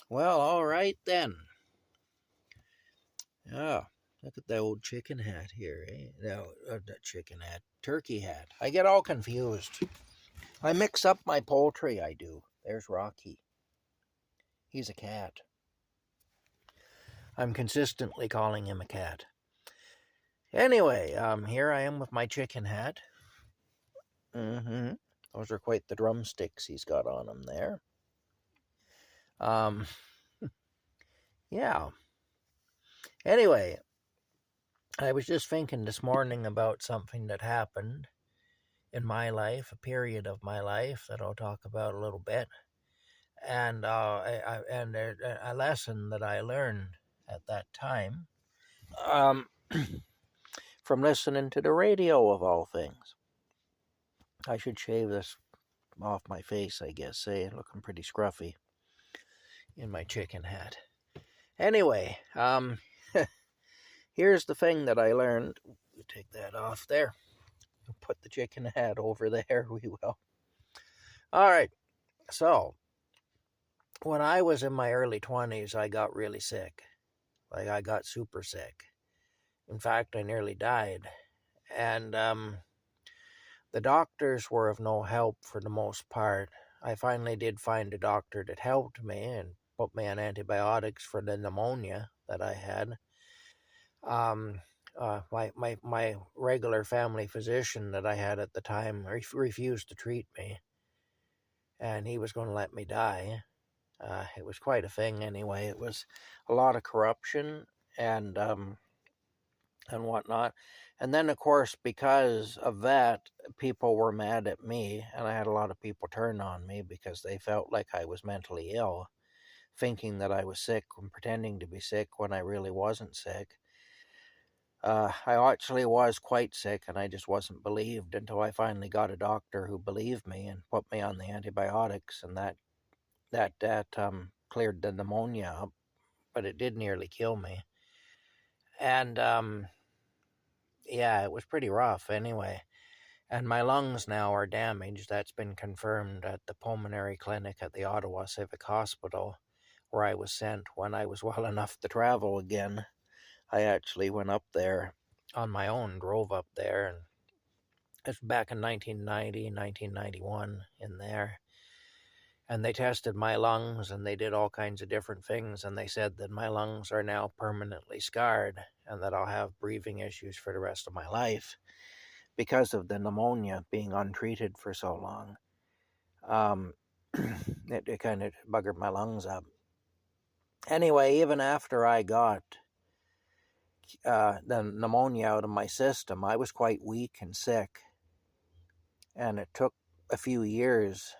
Well, all right then. Oh, look at the old chicken hat here, eh? No, not chicken hat, turkey hat. I get all confused. I mix up my poultry, I do. There's Rocky. He's a cat. I'm consistently calling him a cat. Anyway, here I am with my chicken hat. Mm-hmm. Those are quite the drumsticks he's got on him there. Um, yeah. Anyway, I was just thinking this morning about something that happened in my life, a period of my life that I'll talk about a little bit, and a lesson that I learned at that time um, from listening to the radio of all things. I should shave this off my face, I guess. Say, looking pretty scruffy in my chicken hat. Anyway, here's the thing that I learned. Take that off there. Put the chicken hat over there. We will. All right. So, when I was in my early 20s, I got really sick. Like, I got super sick. In fact, I nearly died. And the doctors were of no help for the most part. I finally did find a doctor that helped me and put me on antibiotics for the pneumonia that I had. My regular family physician that I had at the time refused to treat me, and he was going to let me die. It was quite a thing anyway. It was a lot of corruption and whatnot. And then, of course, because of that, people were mad at me, and I had a lot of people turn on me because they felt like I was mentally ill, thinking that I was sick and pretending to be sick when I really wasn't sick. I actually was quite sick, and I just wasn't believed until I finally got a doctor who believed me and put me on the antibiotics, and that cleared the pneumonia up, but it did nearly kill me. And yeah, it was pretty rough anyway. And my lungs now are damaged. That's been confirmed at the pulmonary clinic at the Ottawa Civic Hospital, where I was sent when I was well enough to travel again. I actually went up there on my own, drove up there, and it's back in 1990, 1991 in there. And they tested my lungs and they did all kinds of different things. And they said that my lungs are now permanently scarred and that I'll have breathing issues for the rest of my life because of the pneumonia being untreated for so long. It kind of buggered my lungs up. Anyway, even after I got the pneumonia out of my system, I was quite weak and sick. And it took a few years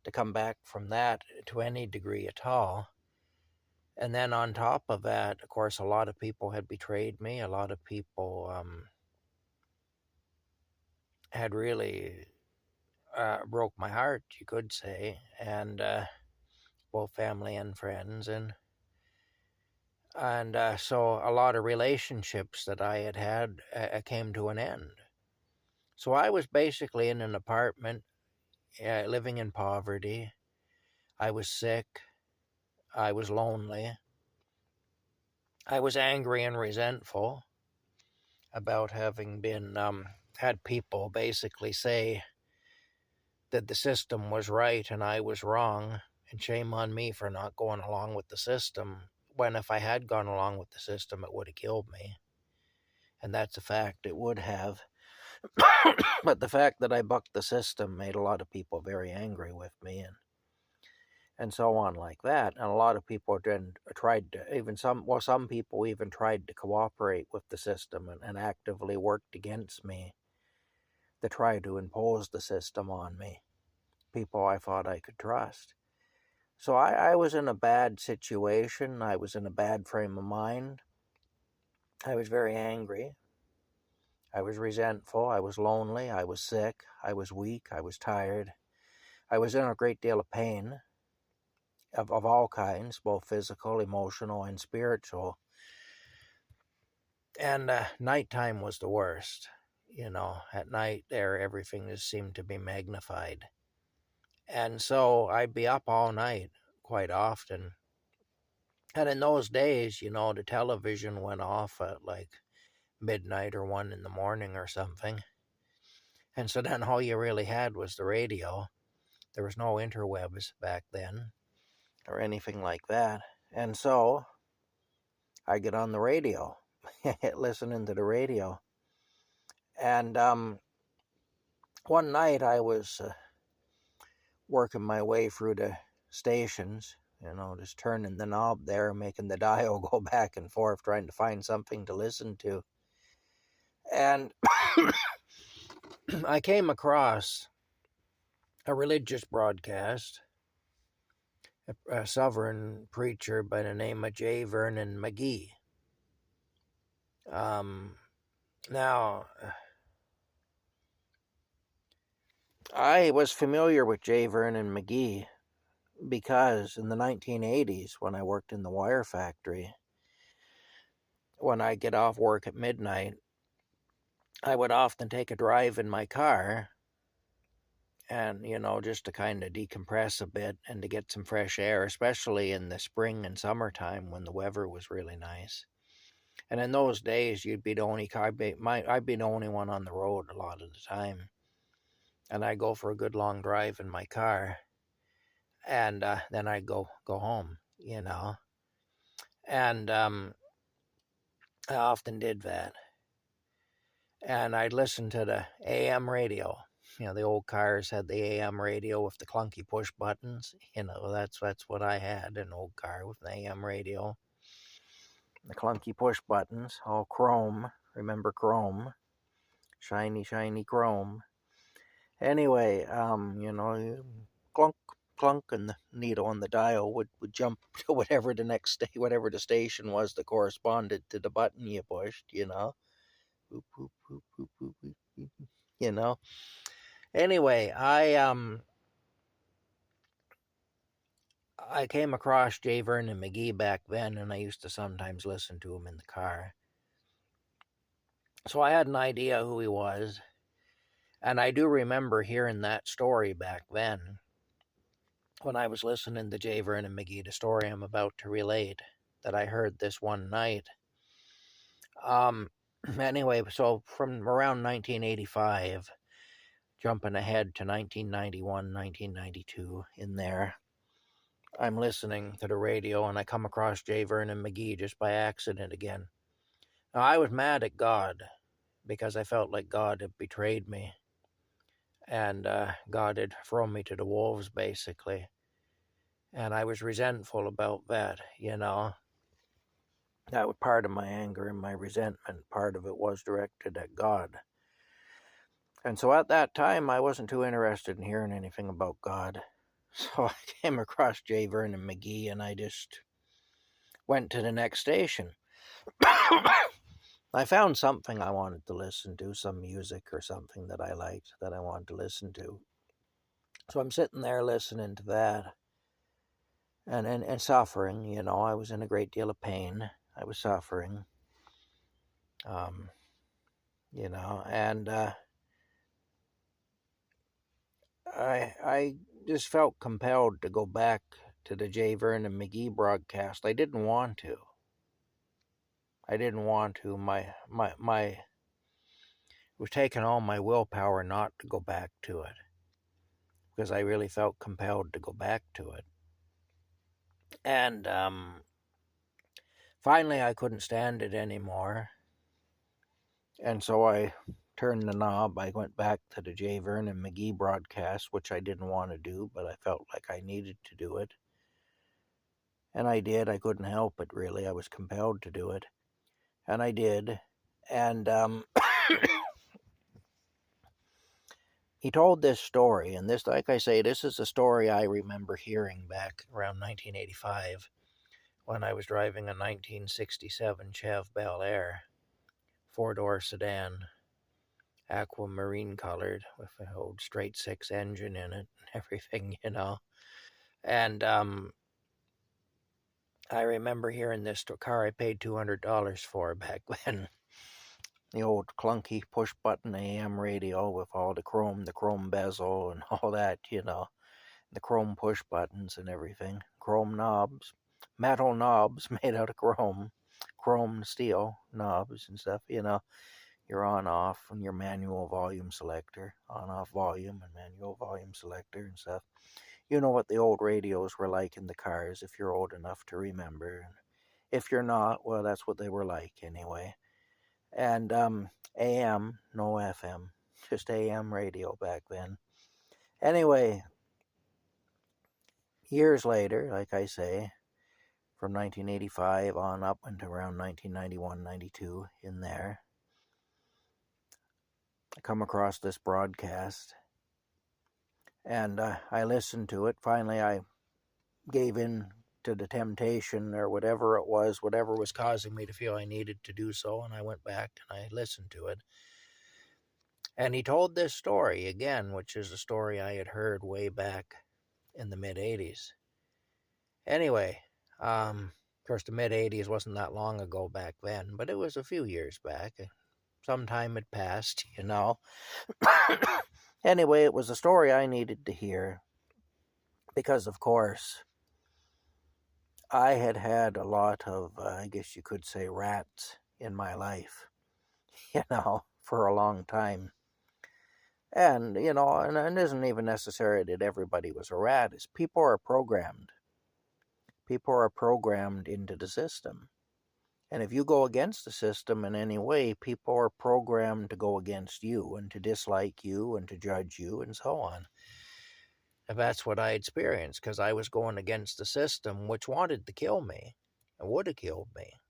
to come back from that to any degree at all. And then on top of that, of course, a lot of people had betrayed me. A lot of people had really broke my heart, you could say, and both family and friends. And so a lot of relationships that I had came to an end. So I was basically in an apartment, living in poverty. I was sick. I was lonely. I was angry and resentful about having been had people basically say that the system was right and I was wrong, and shame on me for not going along with the system, when if I had gone along with the system, it would have killed me. And that's a fact, it would have. But the fact that I bucked the system made a lot of people very angry with me, and so on like that. And a lot of people then tried to, some people even tried to cooperate with the system and actively worked against me to try to impose the system on me, people I thought I could trust. So I was in a bad situation. I was in a bad frame of mind. I was very angry. I was resentful. I was lonely. I was sick. I was weak. I was tired. I was in a great deal of pain of all kinds, both physical, emotional, and spiritual. And nighttime was the worst. You know, at night there, everything just seemed to be magnified. And so I'd be up all night quite often, And in those days, the television went off at like midnight or 1 in the morning or something. And so then all you really had was the radio. There was no interwebs back then or anything like that. And so I get on the radio, listening to the radio. And one night I was working my way through the stations, just turning the knob there, making the dial go back and forth, trying to find something to listen to. And I came across a religious broadcast, a Southern preacher by the name of Vernon McGee. Now, I was familiar with Vernon McGee because in the 1980s, when I worked in the wire factory, when I get off work at midnight, I would often take a drive in my car and, just to kind of decompress a bit and to get some fresh air, especially in the spring and summertime when the weather was really nice. And in those days, you'd be the only car, I'd be the only one on the road a lot of the time. And I'd go for a good long drive in my car, and then I'd go home, And I often did that. And I'd listen to the AM radio. The old cars had the AM radio with the clunky push buttons. That's what I had, an old car with an AM radio. The clunky push buttons, all chrome. Remember chrome? Shiny, shiny chrome. Anyway, clunk, clunk, and the needle on the dial would jump to whatever the station was that corresponded to the button you pushed, Boop, boop, boop, boop, boop, boop, boop, Anyway, I came across Vernon McGee back then, and I used to sometimes listen to him in the car. So I had an idea who he was, and I do remember hearing that story back then when I was listening to Vernon McGee, the story I'm about to relate, that I heard this one night. Anyway, so from around 1985, jumping ahead to 1991, 1992, in there, I'm listening to the radio and I come across Vernon McGee just by accident again. Now, I was mad at God because I felt like God had betrayed me and God had thrown me to the wolves, basically. And I was resentful about that, That was part of my anger and my resentment. Part of it was directed at God. And so at that time, I wasn't too interested in hearing anything about God. So I came across Vernon McGee and I just went to the next station. I found something I wanted to listen to, some music or something that I liked that I wanted to listen to. So I'm sitting there listening to that and suffering, I was in a great deal of pain. I was suffering, and I just felt compelled to go back to the Vernon McGee broadcast. I didn't want to. It was taking all my willpower not to go back to it because I really felt compelled to go back to it. And finally, I couldn't stand it anymore. And so I turned the knob. I went back to the Vernon McGee broadcast, which I didn't want to do, but I felt like I needed to do it. And I did. I couldn't help it, really. I was compelled to do it. And I did. And he told this story. And this, like I say, this is a story I remember hearing back around 1985 when I was driving a 1967 Chev Bel Air, four-door sedan, aquamarine colored, with an old straight six engine in it and everything, And I remember hearing this car I paid $200 for back then. The old clunky push button AM radio with all the chrome bezel and all that, the chrome push buttons and everything, chrome knobs. metal knobs made out of chrome steel knobs and stuff, your on off and your manual volume selector, on off volume and manual volume selector and stuff. You know what the old radios were like in the cars if you're old enough to remember. If you're not, well, that's what they were like anyway. And AM, no FM, just AM radio back then. Anyway, years later, like I say, from 1985 on up into around 1991, 92, in there, I come across this broadcast, and I listened to it. Finally, I gave in to the temptation or whatever it was, whatever was causing me to feel I needed to do so, and I went back and I listened to it. And he told this story again, which is a story I had heard way back in the mid-'80s. Anyway, of course, the mid-'80s wasn't that long ago back then, but it was a few years back. Some time had passed, Anyway, it was a story I needed to hear because, of course, I had had a lot of, I guess you could say, rats in my life, for a long time. And, and it isn't even necessary that everybody was a rat. It's people are programmed. People are programmed into the system. And if you go against the system in any way, people are programmed to go against you and to dislike you and to judge you and so on. And that's what I experienced because I was going against the system, which wanted to kill me and would have killed me.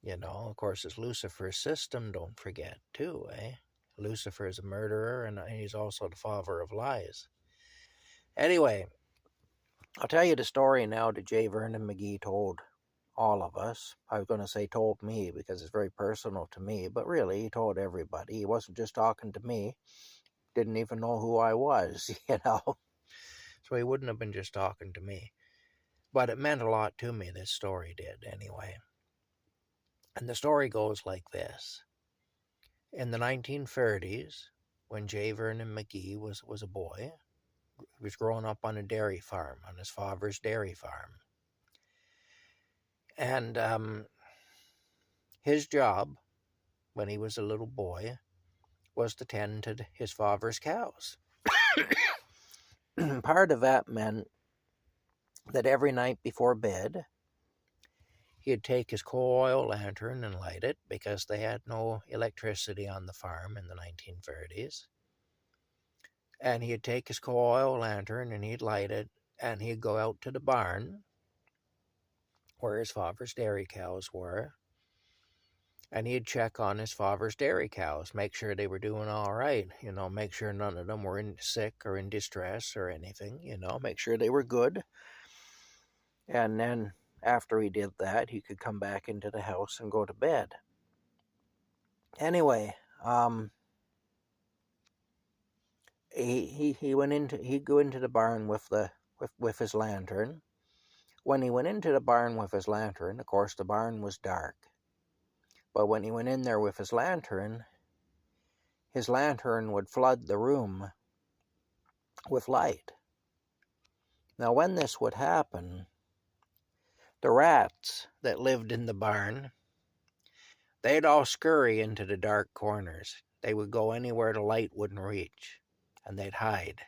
Of course, it's Lucifer's system, don't forget, too, eh? Lucifer is a murderer and he's also the father of lies. Anyway, I'll tell you the story now that J. Vernon McGee told all of us. I was going to say told me because it's very personal to me, but really he told everybody. He wasn't just talking to me. Didn't even know who I was, So he wouldn't have been just talking to me. But it meant a lot to me, this story did, anyway. And the story goes like this. In the 1930s, when J. Vernon McGee was a boy, he was growing up on a dairy farm, on his father's dairy farm. And his job, when he was a little boy, was to tend to his father's cows. Part of that meant that every night before bed, he'd take his coal oil lantern and light it because they had no electricity on the farm in the 1930s. And he'd take his coal oil lantern and he'd light it and he'd go out to the barn where his father's dairy cows were. And he'd check on his father's dairy cows, make sure they were doing all right, make sure none of them were sick or in distress or anything, make sure they were good. And then after he did that, he could come back into the house and go to bed. Anyway, he'd go into the barn with his lantern. When he went into the barn with his lantern, of course the barn was dark. But when he went in there with his lantern would flood the room with light. Now, when this would happen, the rats that lived in the barn, they'd all scurry into the dark corners. They would go anywhere the light wouldn't reach, and they'd hide.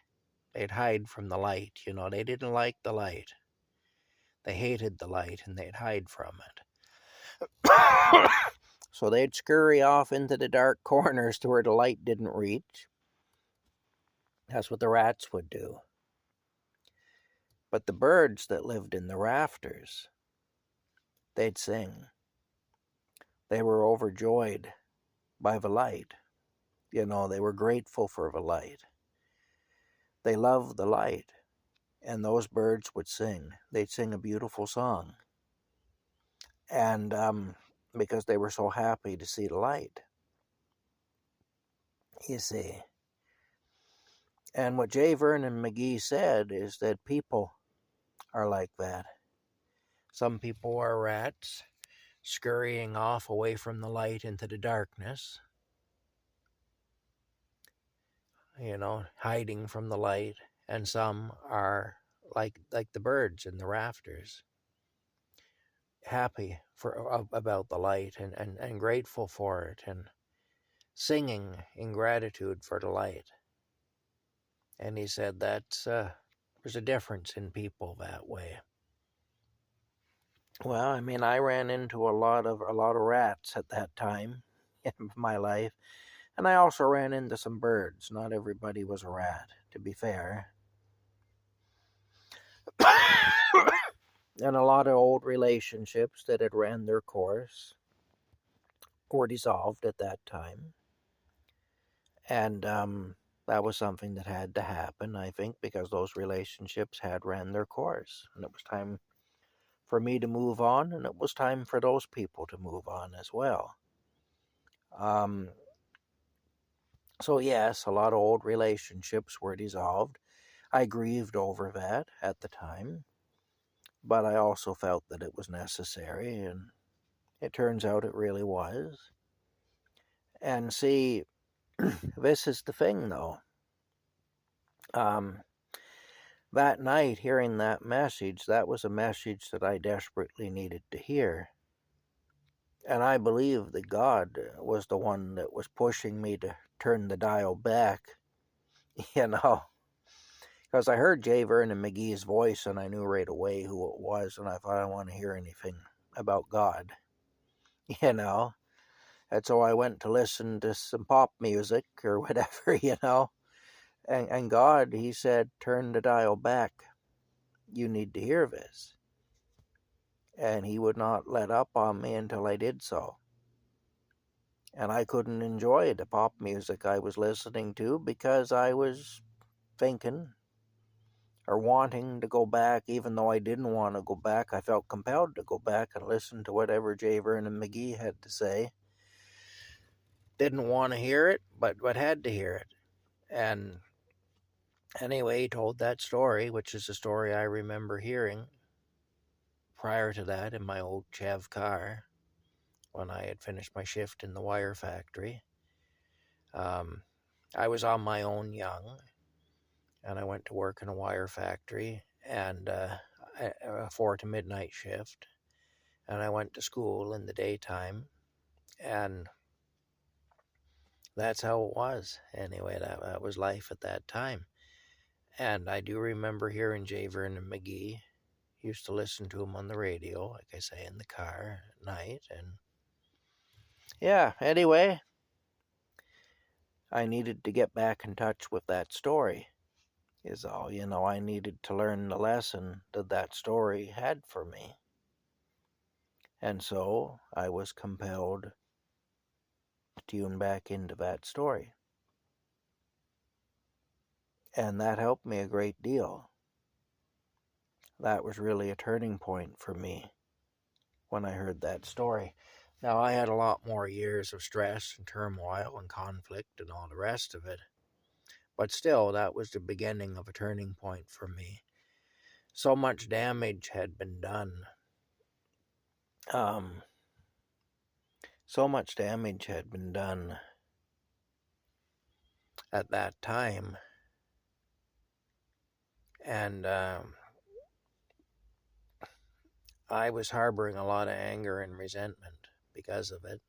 They'd hide from the light, They didn't like the light. They hated the light, and they'd hide from it. So they'd scurry off into the dark corners to where the light didn't reach. That's what the rats would do. But the birds that lived in the rafters, they'd sing. They were overjoyed by the light. They were grateful for the light. They loved the light. And those birds would sing. They'd sing a beautiful song. And because they were so happy to see the light. You see. And what J. Vernon McGee said is that people are like that. Some people are rats, scurrying off away from the light into the darkness, hiding from the light, and some are like the birds in the rafters. happy about the light, and grateful for it, and singing in gratitude for the light. And he said that there's a difference in people that way. Well, I mean, I ran into a lot of rats at that time in my life, and I also ran into some birds. Not everybody was a rat, to be fair. And a lot of old relationships that had ran their course were dissolved at that time. And that was something that had to happen, I think, because those relationships had ran their course. And it was time for me to move on, and it was time for those people to move on as well. So yes, a lot of old relationships were dissolved. I grieved over that at the time, but I also felt that it was necessary, and it turns out it really was. And see, this is the thing though. That night, hearing that message, that was a message that I desperately needed to hear. And I believe that God was the one that was pushing me to turn the dial back, you know. Because I heard Vernon McGee's voice, and I knew right away who it was, and I thought, I don't want to hear anything about God, you know. And so I went to listen to some pop music or whatever, you know. And God, he said, turn the dial back. You need to hear this. And he would not let up on me until I did so. And I couldn't enjoy the pop music I was listening to because I was thinking or wanting to go back. Even though I didn't want to go back, I felt compelled to go back and listen to whatever Vernon McGee had to say. Didn't want to hear it, but had to hear it. And anyway, he told that story, which is a story I remember hearing prior to that in my old Chev car when I had finished my shift in the wire factory. I was on my own young, and I went to work in a wire factory and a 4 to midnight shift. And I went to school in the daytime, and that's how it was. Anyway, that was life at that time. And I do remember hearing Vernon McGee. Used to listen to him on the radio, like I say, in the car at night. And yeah, anyway, I needed to get back in touch with that story, is all. You know, I needed to learn the lesson that story had for me. And so I was compelled to tune back into that story. And that helped me a great deal. That was really a turning point for me when I heard that story. Now, I had a lot more years of stress and turmoil and conflict and all the rest of it. But still, that was the beginning of a turning point for me. So much damage had been done. So much damage had been done at that time. And I was harboring a lot of anger and resentment because of it.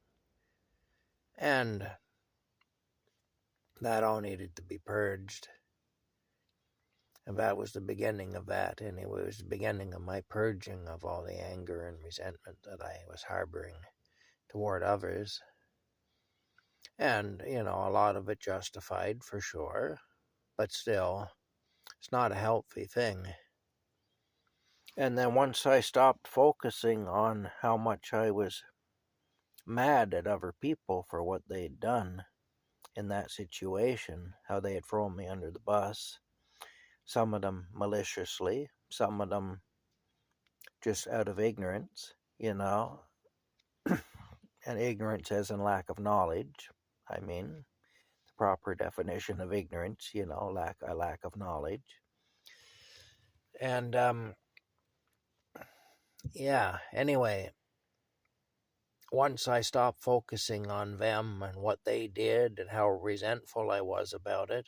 And that all needed to be purged. And that was the beginning of that. Anyway, it was the beginning of my purging of all the anger and resentment that I was harboring toward others. And, you know, a lot of it justified for sure. But still, it's not a healthy thing. And then once I stopped focusing on how much I was mad at other people for what they'd done in that situation, how they had thrown me under the bus, some of them maliciously, some of them just out of ignorance, you know, and ignorance as in lack of knowledge. I mean, the proper definition of ignorance, you know, a lack of knowledge. And yeah, anyway, once I stopped focusing on them and what they did and how resentful I was about it,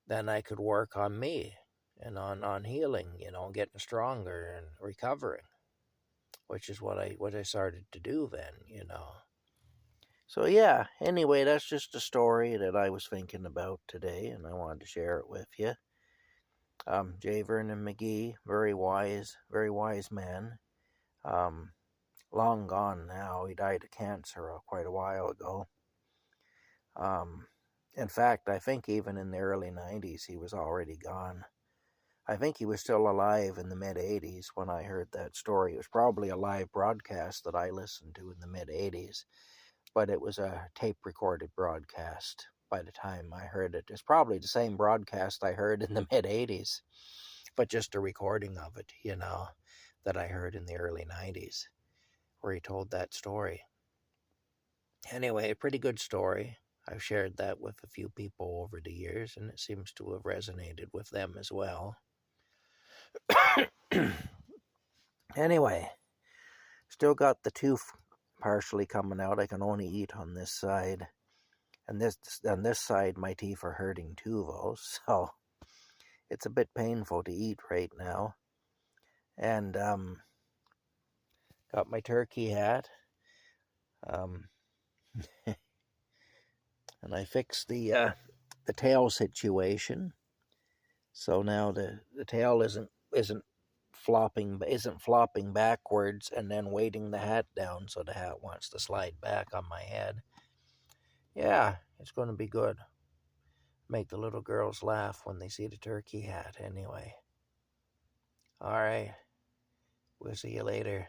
then I could work on me and on healing, you know, getting stronger and recovering. which is what I started to do then. So yeah, anyway, that's just a story that I was thinking about today, and I wanted to share it with you. J. Vernon McGee, very wise man. Um, Long gone now. He died of cancer quite a while ago. Um, in fact, I think even in the early 90s he was already gone. I think he was still alive in the mid 80s when I heard that story. It was probably a live broadcast that I listened to in the mid 80s, but it was a tape recorded broadcast by the time I heard it. It's probably the same broadcast I heard in the mid 80s, but just a recording of it, that I heard in the early 90s, where he told that story. Anyway, a pretty good story. I've shared that with a few people over the years, and it seems to have resonated with them as well. Anyway, still got the tooth partially coming out. I can only eat on this side. And on this side, my teeth are hurting too, though, so it's a bit painful to eat right now. And got my turkey hat. And I fixed the tail situation. So now the tail isn't flopping backwards and then weighting the hat down so the hat wants to slide back on my head. Yeah, it's going to be good. Make the little girls laugh when they see the turkey hat anyway. All right. We'll see you later.